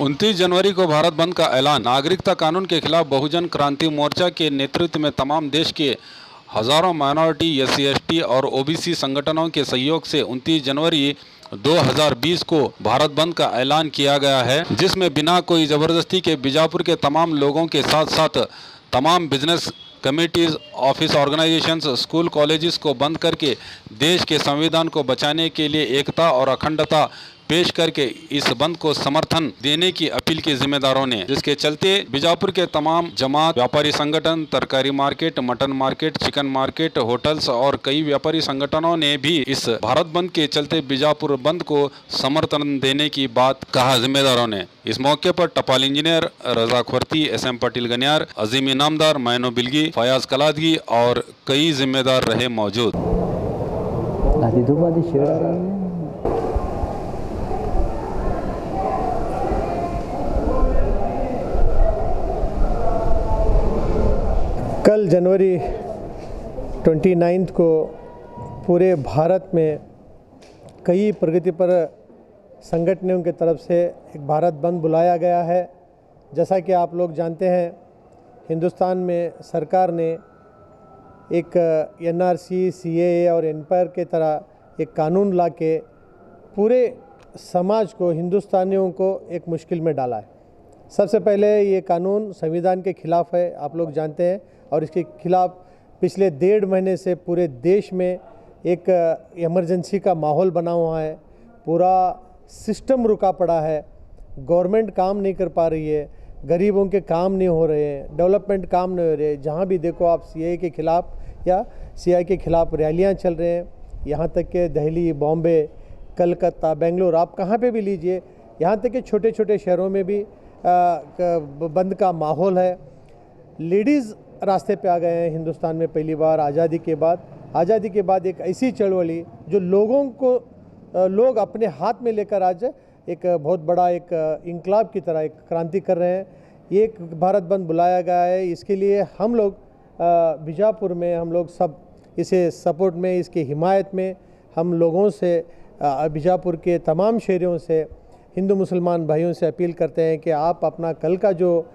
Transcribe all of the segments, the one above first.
29 जनवरी को भारत बंद का ऐलान। नागरिकता कानून के खिलाफ बहुजन क्रांति मोर्चा के नेतृत्व में तमाम देश के हजारों माइनॉरिटी, एससी, एसटी और ओबीसी संगठनों के सहयोग से 29 जनवरी 2020 को भारत बंद का ऐलान किया गया है, जिसमें बिना कोई जबरदस्ती के बीजापुर के तमाम लोगों के साथ साथ तमाम business committees, office organisations, school colleges को बंद करके देश के संविधान को बचाने के लिए एकता और अखंडता पेश करके इस बंद को समर्थन देने की अपील की जिम्मेदारों ने, जिसके चलते बीजापुर के तमाम जमात, व्यापारी संगठन, तरकारी market, mutton market, chicken market, hotels और कई व्यापारी संगठनों ने भी इस भारत बंद के चलते बीजापुर बंद को समर्थन देने की बात कहा जिम्मेदारों ने। इस मौके पर टपाल इंजीनियर रजा खुर्ती, SM पाटिल गनियार, अजीम इनामदार, मैनो बिलगी, फयाज कलादगी और कई जिम्मेदार रहे मौजूद। कल जनवरी 29 को पूरे भारत में कई प्रगतिपर संगठनों की तरफ से एक भारत बंद बुलाया गया है। जैसा कि आप लोग जानते हैं, हिंदुस्तान में सरकार ने एक NRC, CAA और एनपायर के तरह एक कानून ला के पूरे समाज को, हिंदुस्तानियों को एक मुश्किल में डाला है। सबसे पहले ये कानून संविधान के खिलाफ़ है, आप लोग जानते हैं, और इसके खिलाफ़ पिछले 1.5 महीने से पूरे देश में एक इमरजेंसी का माहौल बना हुआ है। पूरा सिस्टम रुका पड़ा है, गवर्नमेंट काम नहीं कर पा रही है, गरीबों के काम नहीं हो रहे हैं, डेवलपमेंट काम नहीं हो रहे। जहाँ भी देखो आप CAA के खिलाफ़ या CI के खिलाफ़ रैलियाँ चल रहे हैं। यहाँ तक कि दिल्ली, बॉम्बे, कलकत्ता, बेंगलुरु, आप कहाँ पे भी लीजिए, यहाँ तक कि छोटे छोटे शहरों में भी बंद का माहौल है। लेडीज़ रास्ते पे आ गए हैं हिंदुस्तान में पहली बार आज़ादी के बाद एक ऐसी चळवली जो लोग अपने हाथ में लेकर आज एक बहुत बड़ा एक इंकलाब की तरह एक क्रांति कर रहे हैं। ये एक भारत बंद बुलाया गया है। इसके लिए हम लोग बीजापुर में हम लोग सब इसे सपोर्ट में, इसकी हिमायत में हम लोगों से, बीजापुर के तमाम शहरों से, हिंदू मुसलमान भाइयों से अपील करते हैं कि आप अपना कल का जो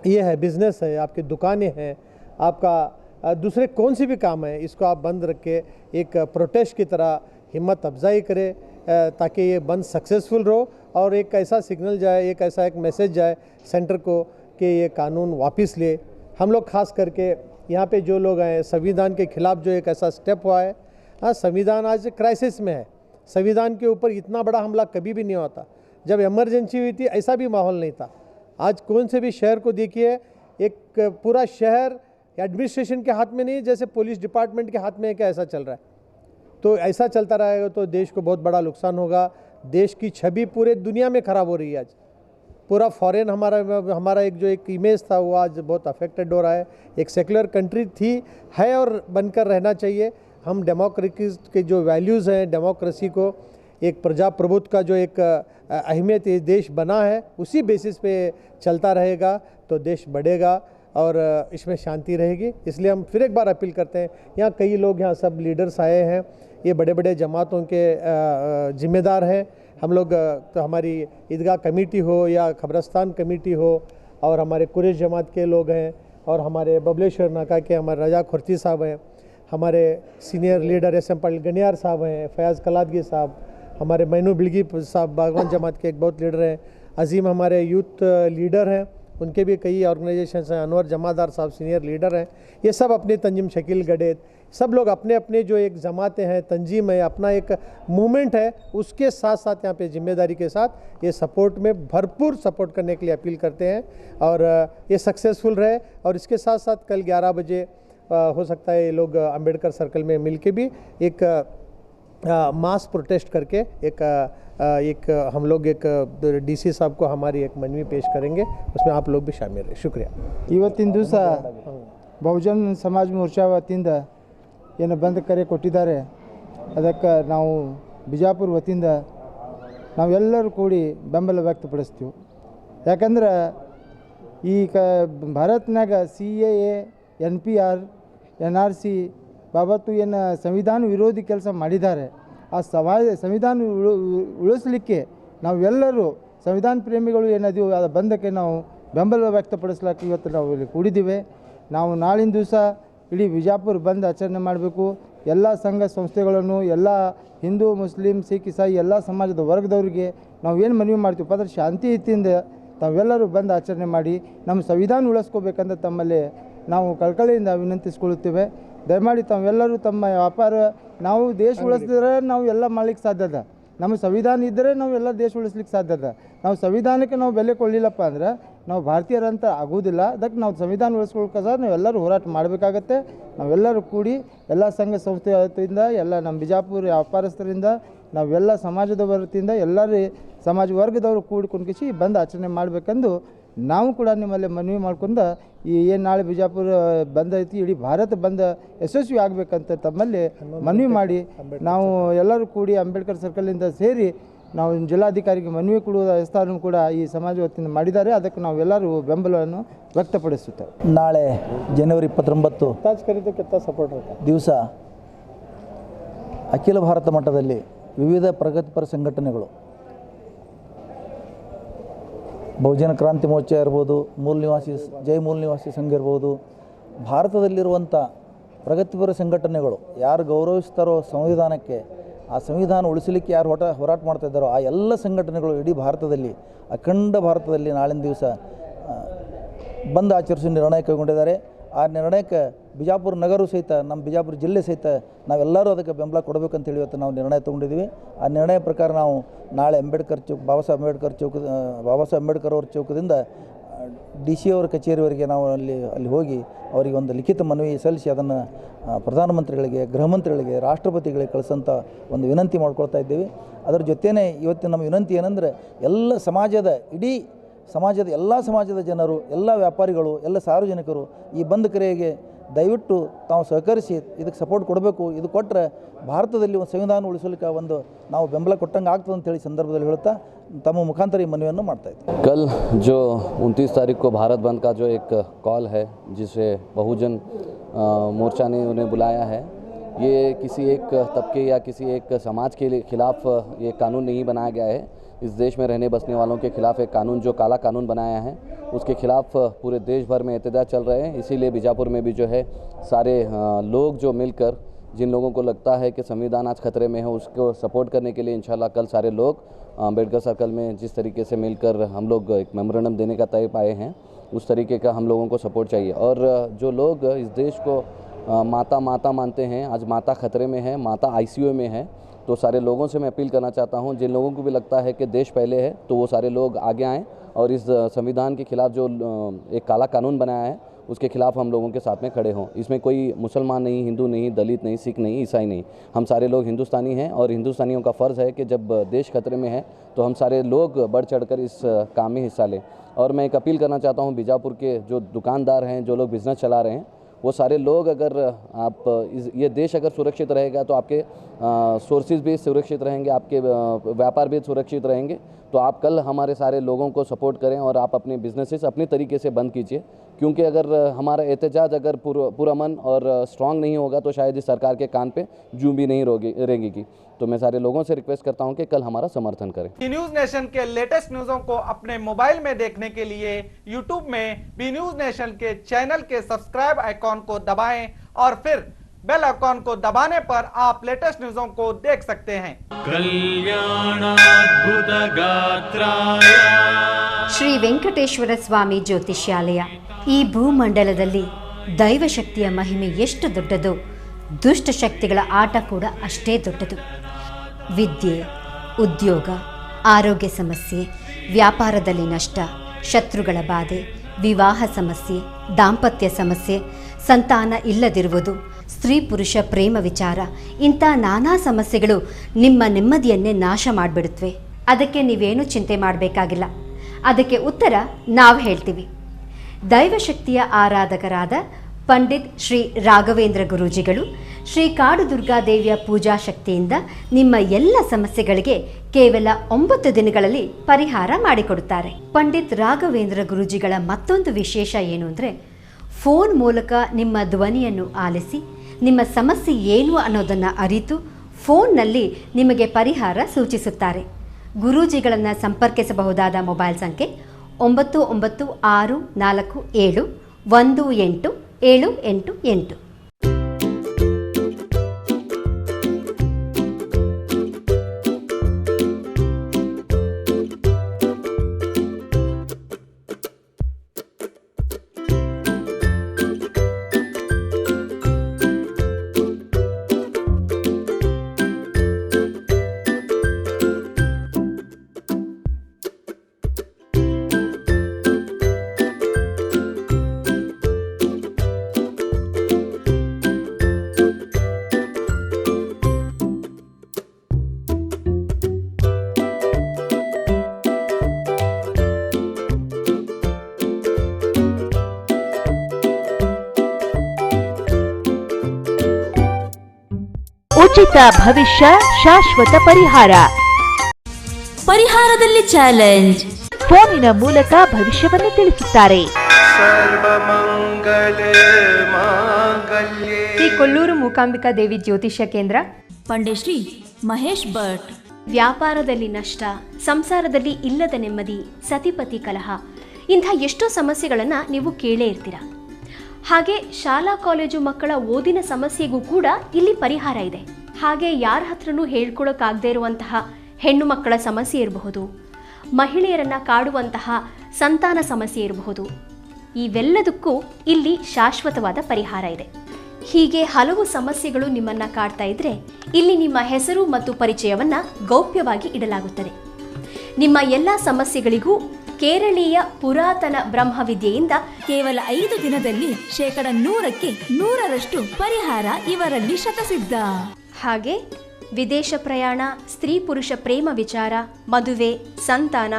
ये है बिज़नेस है, आपकी दुकानें हैं, आपका दूसरे कौन सी भी काम है, इसको आप बंद रख के एक प्रोटेस्ट की तरह हिम्मत अफजाई करें, ताकि ये बंद सक्सेसफुल रहो और एक ऐसा सिग्नल जाए, एक ऐसा एक मैसेज जाए सेंटर को कि ये कानून वापस ले। हम लोग खास करके यहाँ पे जो लोग हैं, संविधान के खिलाफ जो एक ऐसा स्टेप हुआ है, हाँ, संविधान आज क्राइसिस में है। संविधान के ऊपर इतना बड़ा हमला कभी भी नहीं होता। जब इमरजेंसी हुई थी ऐसा भी माहौल नहीं था। आज कौन से भी शहर को देखिए, एक पूरा शहर एडमिनिस्ट्रेशन के हाथ में नहीं, जैसे पुलिस डिपार्टमेंट के हाथ में है, क्या ऐसा चल रहा है। तो ऐसा चलता रहेगा तो देश को बहुत बड़ा नुकसान होगा। देश की छवि पूरे दुनिया में ख़राब हो रही है। आज पूरा फॉरेन हमारा एक जो एक इमेज था वो आज बहुत अफेक्टेड हो रहा है। एक सेकुलर कंट्री थी, है और बनकर रहना चाहिए। हम डेमोक्रेसी के जो वैल्यूज़ हैं, डेमोक्रेसी को एक प्रजाप्रभुत्व का जो एक अहमियत ये देश बना है, उसी बेसिस पे चलता रहेगा तो देश बढ़ेगा और इसमें शांति रहेगी। इसलिए हम फिर एक बार अपील करते हैं, यहाँ कई लोग, यहाँ सब लीडर्स आए हैं, ये बड़े बड़े जमातों के जिम्मेदार हैं। हम लोग तो हमारी ईदगाह कमेटी हो या खबरस्तान कमेटी हो, और हमारे कुरैश जमात के लोग हैं, और हमारे बबलेश्वर नाका के हमारे रजा खुर्ती साहब हैं, हमारे सीनियर लीडर SM पाटिल गनियार साहब हैं, फयाज कलादगी साहब, हमारे मैनू बिलगी साहब बागवान जमात के एक बहुत लीडर हैं, अजीम हमारे यूथ लीडर हैं, उनके भी कई ऑर्गेनाइजेशंस हैं, अनवर जमादार साहब सीनियर लीडर हैं। ये सब अपनी तंजीम शकील गडेत, सब लोग अपने अपने जो एक जमातें हैं, तंजीम है, अपना एक मूवमेंट है, उसके साथ साथ यहाँ पे जिम्मेदारी के साथ ये सपोर्ट में भरपूर सपोर्ट करने के लिए अपील करते हैं और ये सक्सेसफुल रहे। और इसके साथ साथ कल 11 बजे हो सकता है ये लोग अंबेडकर सर्कल में मिल के भी एक मास प्रोटेस्ट करके एक हम लोग एक DC साहब को हमारी एक मनवी पेश करेंगे, उसमें आप लोग भी शामिल रहे। शुक्रिया। ಇವತ್ತಿನ ದಿವಸ ಬಹುಜನ್ ಸಮಾಜ ಮೋರ್ಚಾ ವತಿಯಿಂದ ಏನು ಬಂದ್ ಕರೆ ಕೊಟ್ಟಿದ್ದಾರೆ, ಅದಕ್ಕೆ ನಾವು ಬಿಜಾಪುರ ವತಿಯಿಂದ ನಾವೆಲ್ಲರೂ ಕೂಡಿ ಬೆಂಬಲ ವ್ಯಕ್ತಪಡಿಸ್ತೀವಿ. ಯಾಕಂದ್ರೆ ಈ ಭಾರತನಾಗ CAA, NPR, NRC ಬಾಬತ್ತು ಏನು ಸಂವಿಧಾನ ವಿರೋಧಿ ಕೆಲಸ ಮಾಡಿದ್ದಾರೆ, ಆ ಸಂವಿಧಾನ ಉಳಿಸಲಿಕ್ಕೆ ನಾವೆಲ್ಲರೂ ಸಂವಿಧಾನ ಪ್ರೇಮಿಗಳು ಏನದೀವಿ ಆ ಬಂಧಕ್ಕೆ ನಾವು ಬೆಂಬಲ ವ್ಯಕ್ತಪಡಿಸ್ಲಿಕ್ಕೆ ಇವತ್ತು ನಾವು ಇಲ್ಲಿ ಕೂಡಿದ್ದೀವಿ. ನಾವು ನಾಳಿನ ದಿವಸ ಇಡೀ ಬಿಜಾಪುರ ಬಂದ್ ಆಚರಣೆ ಮಾಡಬೇಕು. ಎಲ್ಲ ಸಂಘ ಸಂಸ್ಥೆಗಳನ್ನು, ಎಲ್ಲ ಹಿಂದೂ, ಮುಸ್ಲಿಂ, ಸಿಖ್, ಇಸಾಯಿ ಎಲ್ಲ ಸಮಾಜದ ವರ್ಗದವರಿಗೆ ನಾವು ಏನು ಮನವಿ ಮಾಡ್ತೀವಿ ಅದರ ಶಾಂತಿಯುತಿಯಿಂದ ತಾವೆಲ್ಲರೂ ಬಂದ್ ಆಚರಣೆ ಮಾಡಿ ನಮ್ಮ ಸಂವಿಧಾನ ಉಳಿಸ್ಕೋಬೇಕಂತ ತಮ್ಮಲ್ಲಿ ನಾವು ಕಳಕಳಿಯಿಂದ ವಿನಂತಿಸ್ಕೊಳ್ಳುತ್ತೇವೆ. ದಯಮಾಡಿ ತಾವೆಲ್ಲರೂ ತಮ್ಮ ವ್ಯಾಪಾರ, ನಾವು ದೇಶ ಉಳಿಸಿದ್ರೆ ನಾವು ಎಲ್ಲ ಮಾಡ್ಲಿಕ್ಕೆ ಸಾಧ್ಯ ಅದ. ನಮ್ಮ ಸಂವಿಧಾನ ಇದ್ದರೆ ನಾವು ಎಲ್ಲ ದೇಶ ಉಳಿಸ್ಲಿಕ್ಕೆ ಸಾಧ್ಯ ಅದ. ನಾವು ಸಂವಿಧಾನಕ್ಕೆ ನಾವು ಬೆಲೆ ಕೊಡಲಿಲ್ಲಪ್ಪ ಅಂದ್ರೆ ನಾವು ಭಾರತೀಯರಂತ ಆಗೋದಿಲ್ಲ. ಅದಕ್ಕೆ ನಾವು ಸಂವಿಧಾನ ಉಳಿಸ್ಕೊಳ್ಕೋಸ್ಕರ ನಾವೆಲ್ಲರೂ ಹೋರಾಟ ಮಾಡಬೇಕಾಗತ್ತೆ. ನಾವೆಲ್ಲರೂ ಕೂಡಿ ಎಲ್ಲ ಸಂಘ ಸಂಸ್ಥೆಯಿಂದ, ಎಲ್ಲ ನಮ್ಮ ಬಿಜಾಪುರ ವ್ಯಾಪಾರಸ್ಥರಿಂದ, ನಾವೆಲ್ಲ ಸಮಾಜದ ವತಿಯಿಂದ ಎಲ್ಲರೂ ಸಮಾಜ ವರ್ಗದವರು ಕೂಡಿಕೊಂಡು ಬಂದ್ ಆಚರಣೆ ಮಾಡಬೇಕೆಂದು ನಾವು ಕೂಡ ನಿಮ್ಮಲ್ಲಿ ಮನವಿ ಮಾಡ್ಕೊಂಡು ಈ ಏನು ನಾಳೆ ಬಿಜಾಪುರ ಬಂದ್ ಐತಿ, ಇಡೀ ಭಾರತ ಬಂದ್ ಯಶಸ್ವಿ ಆಗಬೇಕಂತ ತಮ್ಮಲ್ಲಿ ಮನವಿ ಮಾಡಿ ನಾವು ಎಲ್ಲರೂ ಕೂಡಿ ಅಂಬೇಡ್ಕರ್ ಸರ್ಕಲಿಂದ ಸೇರಿ ನಾವು ಜಿಲ್ಲಾಧಿಕಾರಿಗೆ ಮನವಿ ಕೊಡುವ ವ್ಯವಸ್ಥೆಯನ್ನು ಕೂಡ ಈ ಸಮಾಜ ವತಿಯಿಂದ ಮಾಡಿದ್ದಾರೆ. ಅದಕ್ಕೆ ನಾವೆಲ್ಲರೂ ಬೆಂಬಲವನ್ನು ವ್ಯಕ್ತಪಡಿಸುತ್ತೇವೆ. ನಾಳೆ ಜನವರಿ 29 ದಿವಸ ಅಖಿಲ ಭಾರತ ಮಟ್ಟದಲ್ಲಿ ವಿವಿಧ ಪ್ರಗತಿಪರ ಸಂಘಟನೆಗಳು, ಬಹುಜನ ಕ್ರಾಂತಿ ಮೋರ್ಚಾ ಇರ್ಬೋದು, ಜೈ ಮೂಲ ನಿವಾಸಿ ಸಂಘ ಇರ್ಬೋದು, ಭಾರತದಲ್ಲಿರುವಂಥ ಪ್ರಗತಿಪರ ಸಂಘಟನೆಗಳು ಯಾರು ಗೌರವಿಸ್ತಾರೋ ಸಂವಿಧಾನಕ್ಕೆ, ಆ ಸಂವಿಧಾನ ಉಳಿಸಲಿಕ್ಕೆ ಯಾರು ಹೋರಾಟ ಮಾಡ್ತಾ ಇದ್ದಾರೋ ಆ ಎಲ್ಲ ಸಂಘಟನೆಗಳು ಇಡೀ ಭಾರತದಲ್ಲಿ, ಅಖಂಡ ಭಾರತದಲ್ಲಿ ನಾಳಿನ ದಿವಸ ಬಂದ್ ಆಚರಿಸುವ ನಿರ್ಣಯ ಕೈಗೊಂಡಿದ್ದಾರೆ. ಆ ನಿರ್ಣಯಕ್ಕೆ ಬಿಜಾಪುರ ನಗರ ಸಹಿತ, ನಮ್ಮ ಬಿಜಾಪುರ ಜಿಲ್ಲೆ ಸಹಿತ ನಾವೆಲ್ಲರೂ ಅದಕ್ಕೆ ಬೆಂಬಲ ಕೊಡಬೇಕಂತೇಳಿ ಇವತ್ತು ನಾವು ನಿರ್ಣಯ ತೊಗೊಂಡಿದ್ದೀವಿ. ಆ ನಿರ್ಣಯ ಪ್ರಕಾರ ನಾವು ನಾಳೆ ಬಾಬಾ ಸಾಹೇಬ್ ಅಂಬೇಡ್ಕರ್ ಅವ್ರ ಚೌಕದಿಂದ DC ಅವರ ಕಚೇರಿವರೆಗೆ ನಾವು ಅಲ್ಲಿ ಹೋಗಿ ಅವರಿಗೆ ಒಂದು ಲಿಖಿತ ಮನವಿ ಸಲ್ಲಿಸಿ ಅದನ್ನು ಪ್ರಧಾನಮಂತ್ರಿಗಳಿಗೆ, ಗೃಹ ಮಂತ್ರಿಗಳಿಗೆ, ರಾಷ್ಟ್ರಪತಿಗಳಿಗೆ ಕಳಿಸೋಂಥ ಒಂದು ವಿನಂತಿ ಮಾಡ್ಕೊಳ್ತಾ ಇದ್ದೀವಿ. ಅದರ ಜೊತೆಯೇ ಇವತ್ತಿನ ನಮ್ಮ ವಿನಂತಿ ಏನಂದರೆ ಇಡೀ ಸಮಾಜದ ಎಲ್ಲ ಸಮಾಜದ ಜನರು, ಎಲ್ಲ ವ್ಯಾಪಾರಿಗಳು, ಎಲ್ಲ ಸಾರ್ವಜನಿಕರು ಈ ಬಂದ್ ಕರೆಗೆ ದಯವಿಟ್ಟು ತಾವು ಸಹಕರಿಸಿ ಇದಕ್ಕೆ ಸಪೋರ್ಟ್ ಕೊಡಬೇಕು. ಇದು ಕೊಟ್ಟರೆ ಭಾರತದಲ್ಲಿ ಒಂದು ಸಂವಿಧಾನ ಉಳಿಸಲಿಕ್ಕೆ ಒಂದು ನಾವು ಬೆಂಬಲ ಕೊಟ್ಟಂಗೆ ಆಗ್ತದೆ ಅಂತೇಳಿ ಸಂದರ್ಭದಲ್ಲಿ ಹೇಳ್ತಾ ತಮ್ಮ ಮುಖಾಂತರ ಈ ಮನವಿಯನ್ನು ಮಾಡ್ತಾ ಇದ್ದೀವಿ. कल जो 29 तारीख को भारत बंद का जो एक कॉल है जिसे बहुजन मोर्चा ने उन्हें बुलाया है, ये किसी एक तबके या किसी एक समाज के खिलाफ ये कानून नहीं बनाया गया है. इस देश में रहने बसने वालों के खिलाफ एक कानून, जो काला कानून बनाया है, उसके खिलाफ पूरे देश भर में एहतजाज चल रहे हैं. इसीलिए बीजापुर में भी जो है सारे लोग जो मिलकर, जिन लोगों को लगता है कि संविधान आज खतरे में है, उसको सपोर्ट करने के लिए इंशाल्लाह कल सारे लोग अम्बेडकर सर्कल में जिस तरीके से मिलकर हम लोग एक मेमोरेंडम देने का तय पाए हैं, उस तरीके का हम लोगों को सपोर्ट चाहिए. और जो लोग इस देश को माता मानते हैं, आज माता खतरे में है, माता ICU में है, तो सारे लोगों से मैं अपील करना चाहता हूं, जिन लोगों को भी लगता है कि देश पहले है, तो वो सारे लोग आगे आएँ और इस संविधान के खिलाफ जो एक काला कानून बनाया है उसके खिलाफ हम लोगों के साथ में खड़े हों. इसमें कोई मुसलमान नहीं, हिंदू नहीं, दलित नहीं, सिख नहीं, ईसाई नहीं, हम सारे लोग हिंदुस्तानी हैं. और हिंदुस्तानियों का फ़र्ज़ है कि जब देश खतरे में है तो हम सारे लोग बढ़ चढ़कर इस काम में हिस्सा लें. और मैं एक अपील करना चाहता हूँ, बीजापुर के जो दुकानदार हैं, जो लोग बिज़नेस चला रहे हैं, वो सारे लोग अगर ये देश अगर सुरक्षित रहेगा तो आपके सोर्सेज भी सुरक्षित रहेंगे, आपके व्यापार भी सुरक्षित रहेंगे. तो आप कल हमारे सारे लोगों को सपोर्ट करें और आप अपने बिजनेसेस अपनी तरीके से बंद कीजिए, क्योंकि अगर हमारा एहतजाज अगर पूरा मन और स्ट्रांग नहीं होगा तो शायद इस सरकार के कान पे जूं भी नहीं रेंगेगी. तो मैं सारे लोगों से रिक्वेस्ट करता हूं कि कल हमारा समर्थन करें. बी न्यूज नेशन के लेटेस्ट न्यूज़ों को अपने मोबाइल में देखने के लिए यूट्यूब में बी न्यूज नेशन के चैनल के सब्सक्राइब आइकॉन को दबाएं और फिर बेल आइकॉन को दबाने पर आप लेटेस्ट न्यूज़ों को देख सकते हैं. ಶ್ರೀ ವೆಂಕಟೇಶ್ವರ ಸ್ವಾಮಿ ಜ್ಯೋತಿಷ್ಯಾಲಯ. ಈ ಭೂಮಂಡಲದಲ್ಲಿ ದೈವಶಕ್ತಿಯ ಮಹಿಮೆ ಎಷ್ಟು ದೊಡ್ಡದೋ, ದುಷ್ಟಶಕ್ತಿಗಳ ಆಟ ಕೂಡ ಅಷ್ಟೇ ದೊಡ್ಡದು. ವಿದ್ಯೆ, ಉದ್ಯೋಗ, ಆರೋಗ್ಯ ಸಮಸ್ಯೆ, ವ್ಯಾಪಾರದಲ್ಲಿ ನಷ್ಟ, ಶತ್ರುಗಳ ಬಾಧೆ, ವಿವಾಹ ಸಮಸ್ಯೆ, ದಾಂಪತ್ಯ ಸಮಸ್ಯೆ, ಸಂತಾನ ಇಲ್ಲದಿರುವುದು, ಸ್ತ್ರೀ ಪುರುಷ ಪ್ರೇಮ ವಿಚಾರ, ಇಂಥ ನಾನಾ ಸಮಸ್ಯೆಗಳು ನಿಮ್ಮ ನೆಮ್ಮದಿಯನ್ನೇ ನಾಶ ಮಾಡಿಬಿಡುತ್ತವೆ. ಅದಕ್ಕೆ ನೀವೇನು ಚಿಂತೆ ಮಾಡಬೇಕಾಗಿಲ್ಲ. ಅದಕ್ಕೆ ಉತ್ತರ ನಾವು ಹೇಳ್ತೀವಿ. ದೈವಶಕ್ತಿಯ ಆರಾಧಕರಾದ ಪಂಡಿತ್ ಶ್ರೀ ರಾಘವೇಂದ್ರ ಗುರೂಜಿಗಳು ಶ್ರೀ ಕಾಡು ದುರ್ಗಾದೇವಿಯ ಪೂಜಾ ಶಕ್ತಿಯಿಂದ ನಿಮ್ಮ ಎಲ್ಲ ಸಮಸ್ಯೆಗಳಿಗೆ ಕೇವಲ 9 ದಿನಗಳಲ್ಲಿ ಪರಿಹಾರ ಮಾಡಿಕೊಡುತ್ತಾರೆ. ಪಂಡಿತ್ ರಾಘವೇಂದ್ರ ಗುರೂಜಿಗಳ ಮತ್ತೊಂದು ವಿಶೇಷ ಏನು ಅಂದರೆ, ಫೋನ್ ಮೂಲಕ ನಿಮ್ಮ ಧ್ವನಿಯನ್ನು ಆಲಿಸಿ ನಿಮ್ಮ ಸಮಸ್ಯೆ ಏನು ಅನ್ನೋದನ್ನು ಅರಿತು ಫೋನ್ನಲ್ಲಿ ನಿಮಗೆ ಪರಿಹಾರ ಸೂಚಿಸುತ್ತಾರೆ. ಗುರೂಜಿಗಳನ್ನು ಸಂಪರ್ಕಿಸಬಹುದಾದ ಮೊಬೈಲ್ ಸಂಖ್ಯೆ 9964718788. ಉಚಿತ ಭವಿಷ್ಯ, ಶಾಶ್ವತ ಪರಿಹಾರ. ಪರಿಹಾರದಲ್ಲಿ ಚಾಲೆಂಜ್. ಫೋನಿನ ಮೂಲಕ ಭವಿಷ್ಯವನ್ನು ತಿಳಿಸುತ್ತಾರೆ. ಶ್ರೀ ಕೊಲ್ಲೂರು ಮೂಕಾಂಬಿಕಾ ದೇವಿ ಜ್ಯೋತಿಷ್ಯ ಕೇಂದ್ರ, ಪಂಡಿಶ್ರೀ ಮಹೇಶ್ ಭಟ್. ವ್ಯಾಪಾರದಲ್ಲಿ ನಷ್ಟ, ಸಂಸಾರದಲ್ಲಿ ಇಲ್ಲದ ನೆಮ್ಮದಿ, ಸತಿಪತಿ ಕಲಹ, ಇಂಥ ಎಷ್ಟೋ ಸಮಸ್ಯೆಗಳನ್ನು ನೀವು ಕೇಳೇ ಇರ್ತೀರ. ಹಾಗೆ ಶಾಲಾ ಕಾಲೇಜು ಮಕ್ಕಳ ಓದಿನ ಸಮಸ್ಯೆಗೂ ಕೂಡ ಇಲ್ಲಿ ಪರಿಹಾರ ಇದೆ. ಹಾಗೆ ಯಾರ ಹತ್ರನೂ ಹೇಳ್ಕೊಳಕ್ಕಾಗದೇ ಇರುವಂತಹ ಹೆಣ್ಣು ಮಕ್ಕಳ ಸಮಸ್ಯೆ ಇರಬಹುದು, ಮಹಿಳೆಯರನ್ನು ಕಾಡುವಂತಹ ಸಂತಾನ ಸಮಸ್ಯೆ ಇರಬಹುದು. ಇವೆಲ್ಲದಕ್ಕೂ ಇಲ್ಲಿ ಶಾಶ್ವತವಾದ ಪರಿಹಾರ ಇದೆ. ಹೀಗೆ ಹಲವು ಸಮಸ್ಯೆಗಳು ನಿಮ್ಮನ್ನು ಕಾಡ್ತಾ ಇದ್ರೆ ಇಲ್ಲಿ ನಿಮ್ಮ ಹೆಸರು ಮತ್ತು ಪರಿಚಯವನ್ನು ಗೌಪ್ಯವಾಗಿ ಇಡಲಾಗುತ್ತದೆ. ನಿಮ್ಮ ಎಲ್ಲ ಸಮಸ್ಯೆಗಳಿಗೂ ಕೇರಳೀಯ ಪುರಾತನ ಬ್ರಹ್ಮವಿದ್ಯೆಯಿಂದ ಕೇವಲ 5 ದಿನದಲ್ಲಿ 100% 100% ಪರಿಹಾರ ಇವರಲ್ಲಿ ಶತಸಿದ್ಧ. ಹಾಗೆ ವಿದೇಶ ಪ್ರಯಾಣ, ಸ್ತ್ರೀ ಪುರುಷ ಪ್ರೇಮ ವಿಚಾರ, ಮದುವೆ, ಸಂತಾನ,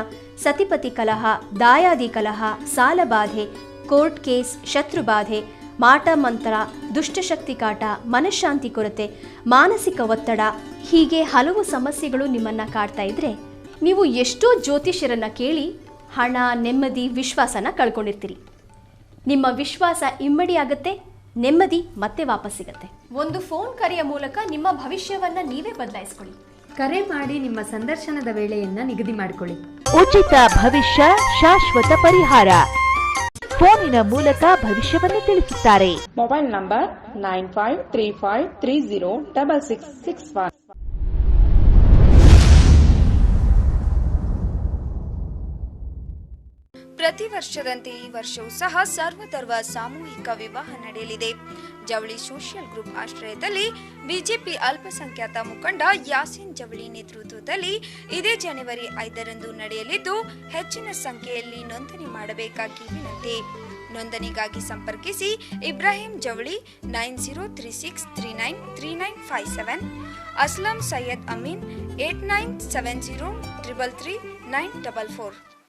ಸತಿಪತಿ ಕಲಹ, ದಾಯಾದಿ ಕಲಹ, ಸಾಲಬಾಧೆ, ಕೋರ್ಟ್ ಕೇಸ್, ಶತ್ರುಬಾಧೆ, ಮಾಟ ಮಂತ್ರ, ದುಷ್ಟಶಕ್ತಿ ಕಾಟ, ಮನಃಶಾಂತಿ ಕೊರತೆ, ಮಾನಸಿಕ ಒತ್ತಡ, ಹೀಗೆ ಹಲವು ಸಮಸ್ಯೆಗಳು ನಿಮ್ಮನ್ನು ಕಾಡ್ತಾ ಇದ್ರೆ ನೀವು ಎಷ್ಟೋ ಜ್ಯೋತಿಷ್ಯರನ್ನು ಕೇಳಿ ಹಣ, ನೆಮ್ಮದಿ, ವಿಶ್ವಾಸನ ಕಳ್ಕೊಂಡಿರ್ತೀರಿ. ನಿಮ್ಮ ವಿಶ್ವಾಸ ಇಮ್ಮಡಿಯಾಗುತ್ತೆ, ನೆಮ್ಮದಿ ಮತ್ತೆ ವಾಪಸ್ ಸಿಗುತ್ತೆ. ಒಂದು ಫೋನ್ ಕರೆಯ ಮೂಲಕ ನಿಮ್ಮ ಭವಿಷ್ಯವನ್ನ ನೀವೇ ಬದಲಾಯಿಸಿಕೊಳ್ಳಿ. ಕರೆ ಮಾಡಿ ನಿಮ್ಮ ಸಂದರ್ಶನದ ವೇಳೆಯನ್ನ ನಿಗದಿ ಮಾಡಿಕೊಳ್ಳಿ. ಉಚಿತ ಭವಿಷ್ಯ, ಶಾಶ್ವತ ಪರಿಹಾರ. ಫೋನಿನ ಮೂಲಕ ಭವಿಷ್ಯವನ್ನು ತಿಳಿಸುತ್ತಾರೆ. Mobile number 9535306661. ಪ್ರತಿ ವರ್ಷದಂತೆ ಈ ವರ್ಷವೂ ಸಹ ಸರ್ವಧರ್ಮ ಸಾಮೂಹಿಕ ವಿವಾಹ ನಡೆಯಲಿದೆ. ಜವಳಿ ಸೋಷಿಯಲ್ ಗ್ರೂಪ್ ಆಶ್ರಯದಲ್ಲಿ ಬಿಜೆಪಿ ಅಲ್ಪಸಂಖ್ಯಾತ ಮುಖಂಡ ಯಾಸೀನ್ ಜವಳಿ ನೇತೃತ್ವದಲ್ಲಿ ಇದೇ ಜನವರಿ 5ರಂದು ನಡೆಯಲಿದ್ದು, ಹೆಚ್ಚಿನ ಸಂಖ್ಯೆಯಲ್ಲಿ ನೋಂದಣಿ ಮಾಡಬೇಕಾಗಿ ವಿನಂತಿ. ನೋಂದಣಿಗಾಗಿ ಸಂಪರ್ಕಿಸಿ ಇಬ್ರಾಹಿಂ ಜವಳಿ 9036393957, ಅಸ್ಲಂ ಸೈಯದ್ ಅಮೀನ್ 8970333944.